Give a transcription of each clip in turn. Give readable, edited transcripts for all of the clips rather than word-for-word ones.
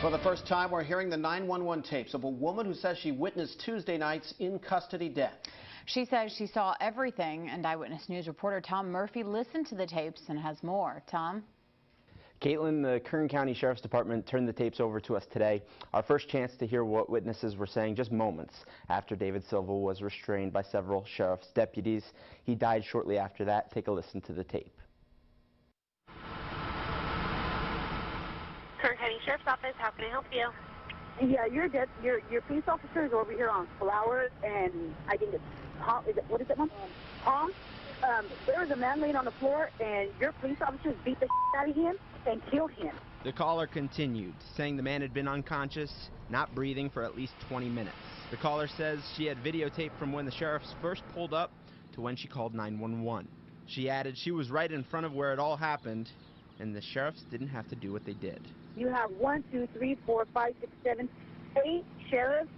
For the first time, we're hearing the 911 tapes of a woman who says she witnessed Tuesday night's in-custody death. She says she saw everything, and Eyewitness News reporter Tom Murphy listened to the tapes and has more. Tom? Caitlin, the Kern County Sheriff's Department turned the tapes over to us today. Our first chance to hear what witnesses were saying just moments after David Silva was restrained by several sheriff's deputies. He died shortly after that. Take a listen to the tape. Kern County Sheriff's Office, how can I help you? Yeah, your police officer is over here on Flower, and I think it's Palm. What is it, Mom? Palm. There was a man laying on the floor, and your police officers beat the shit out of him and killed him. The caller continued, saying the man had been unconscious, not breathing for at least 20 minutes. The caller says she had videotape from when the sheriffs first pulled up to when she called 911. She added she was right in front of where it all happened, and the sheriffs didn't have to do what they did. You have 1, 2, 3, 4, 5, 6, 7, 8 sheriffs.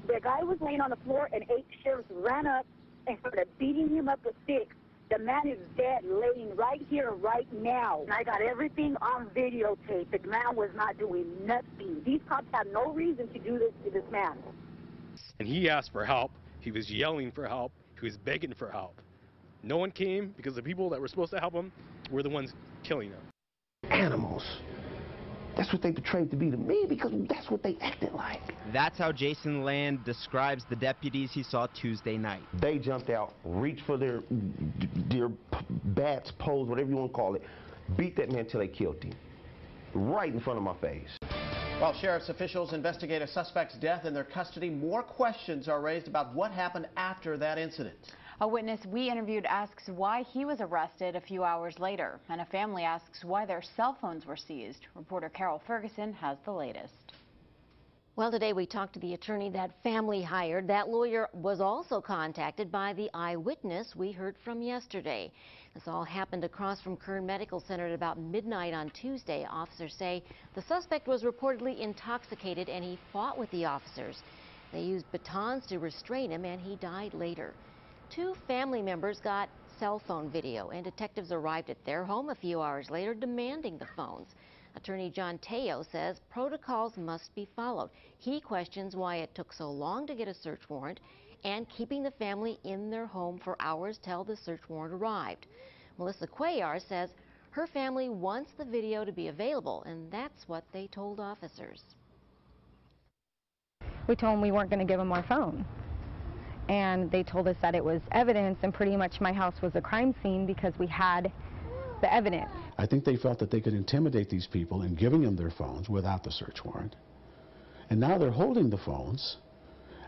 The guy was laying on the floor, and 8 sheriffs ran up and started beating him up with sticks. The man is dead, laying right here, right now. And I got everything on videotape. The man was not doing nothing. These cops had no reason to do this to this man. And he asked for help. He was yelling for help. He was begging for help. No one came because the people that were supposed to help him were the ones killing him. Animals. That's what they portrayed to be to me, because that's what they acted like. That's how Jason Land describes the deputies he saw Tuesday night. They jumped out, reached for their bats, poles, whatever you want to call it, beat that man till they killed him, right in front of my face. While sheriff's officials investigate a suspect's death in their custody, more questions are raised about what happened after that incident. A witness we interviewed asks why he was arrested a few hours later, and a family asks why their cell phones were seized. Reporter Carol Ferguson has the latest. Well, today we talked to the attorney that family hired. That lawyer was also contacted by the eyewitness we heard from yesterday. This all happened across from Kern Medical Center at about midnight on Tuesday. Officers say the suspect was reportedly intoxicated and he fought with the officers. They used batons to restrain him and he died later. 2 family members got cell phone video, and detectives arrived at their home a few hours later demanding the phones. Attorney John Teo says protocols must be followed. He questions why it took so long to get a search warrant and keeping the family in their home for hours till the search warrant arrived. Melissa Cuellar says her family wants the video to be available, and that's what they told officers. We told them we weren't going to give them our phone. And they told us that it was evidence, and pretty much my house was a crime scene because we had the evidence. I think they felt that they could intimidate these people in giving them their phones without the search warrant. And now they're holding the phones,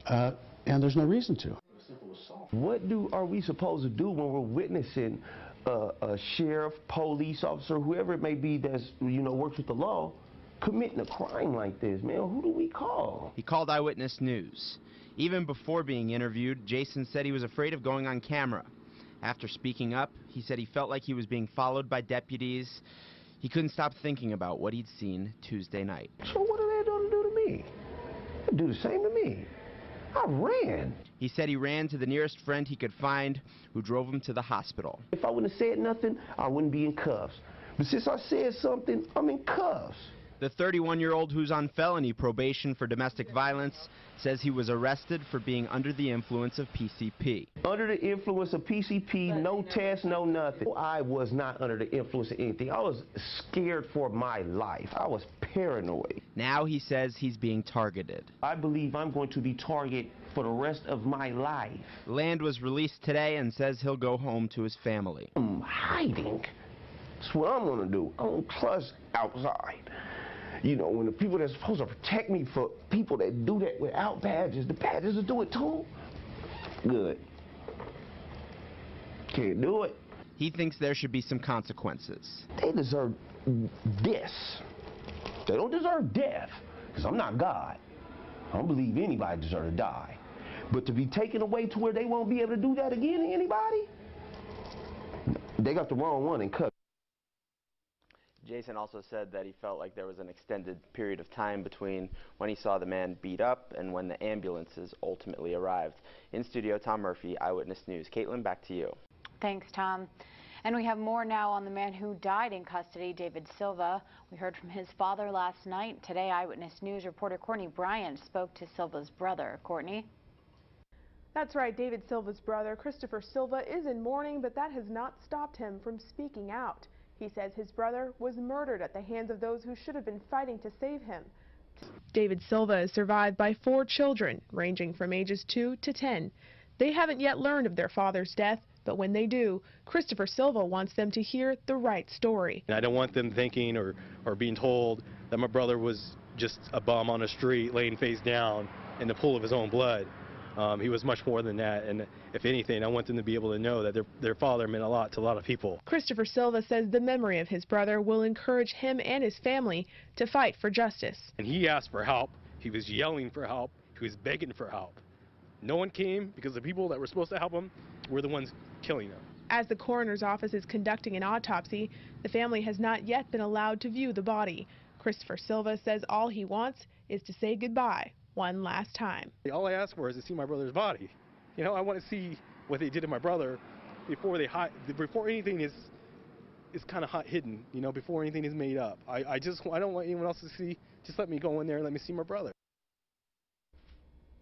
and there's no reason to. What are we supposed to do when we're witnessing a sheriff, police officer, whoever it may be that's, works with the law, committing a crime like this, man? Who do we call? He called Eyewitness News. Even before being interviewed, Jason said he was afraid of going on camera. After speaking up, he said he felt like he was being followed by deputies. He couldn't stop thinking about what he'd seen Tuesday night. So what are they going to do to me? They do the same to me. I ran. He said he ran to the nearest friend he could find, who drove him to the hospital. If I wouldn't have said nothing, I wouldn't be in cuffs. But since I said something, I'm in cuffs. The 31-year-old, who's on felony probation for domestic violence, says he was arrested for being under the influence of PCP. Under the influence of PCP, no test, no nothing. I was not under the influence of anything. I was scared for my life. I was paranoid. Now he says he's being targeted. I believe I'm going to be targeted for the rest of my life. Land was released today and says he'll go home to his family. I'm hiding. That's what I'm going to do. I don't trust outside. When the people that's supposed to protect me for people that do that without badges, the badges will do it too. Good. Can't do it. He thinks there should be some consequences. They deserve this. They don't deserve death, because I'm not God. I don't believe anybody deserves to die. But to be taken away to where they won't be able to do that again to anybody, they got the wrong one and cut. Jason also said that he felt like there was an extended period of time between when he saw the man beat up and when the ambulances ultimately arrived. In studio, Tom Murphy, Eyewitness News. Caitlin, back to you. Thanks, Tom. And we have more now on the man who died in custody, David Silva. We heard from his father last night. Today, Eyewitness News reporter Courtney Bryant spoke to Silva's brother. Courtney? That's right. David Silva's brother, Christopher Silva, is in mourning, but that has not stopped him from speaking out. He says his brother was murdered at the hands of those who should have been fighting to save him. David Silva is survived by 4 children, ranging from ages 2 to 10. They haven't yet learned of their father's death, but when they do, Christopher Silva wants them to hear the right story. I don't want them thinking or being told that my brother was just a bum on the street laying face down in the pool of his own blood. He was much more than that, and if anything, I want them to be able to know that their father meant a lot to a lot of people. Christopher Silva says the memory of his brother will encourage him and his family to fight for justice. And he asked for help. He was yelling for help. He was begging for help. No one came because the people that were supposed to help him were the ones killing him. As the coroner's office is conducting an autopsy, the family has not yet been allowed to view the body. Christopher Silva says all he wants is to say goodbye one last time. All I ask for is to see my brother's body. You know, I want to see what they did to my brother before anything is kind of hidden, you know, before anything is made up. I don't want anyone else to see. Just let me go in there and let me see my brother.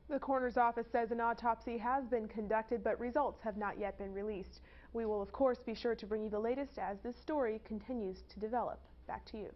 The coroner's office says an autopsy has been conducted, but results have not yet been released. We will, of course, be sure to bring you the latest as this story continues to develop. Back to you.